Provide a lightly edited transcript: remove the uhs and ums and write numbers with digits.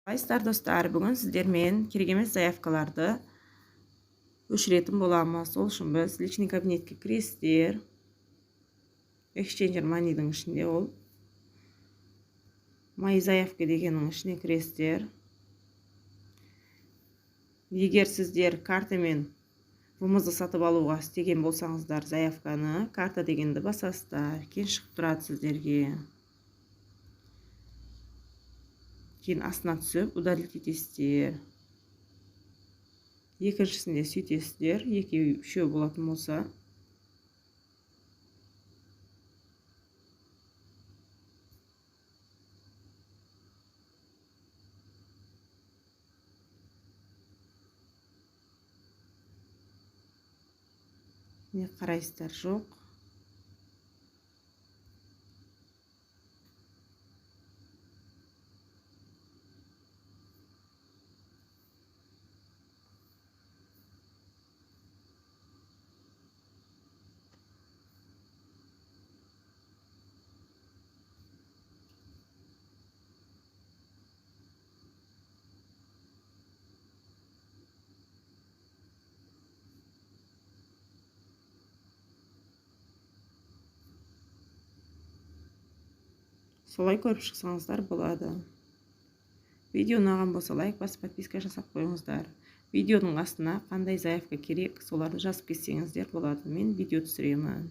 Айстар достар, бүгін сіздермен керек емес заявкаларды өшіретін боламыз. Ол үшін біз личный кабинетке кіресіздер. Exchanger Money'дің ішінде ол. Мои заявки дегеннің ішіне кіресіздер. Егер сіздер картамен вмз сатып алуға істеген болсаңыздар, заявканы карта дегенді басасыздар. Кейін шығып тұрады сіздерге. Кейін астына түсіп, удалить етесіздер. Екіншісінде сөйтесіздер, үшеу болатын болса. Не қарайсыздар, жоқ. Солай көріп шықсаңыздар болады. Видео ұнаған болса лайк басып подписка жасап қойыңыздар. Видеоның астына қандай заявка керек, соларды жазып кетсеңіздер болады. Мен видео түсіремін.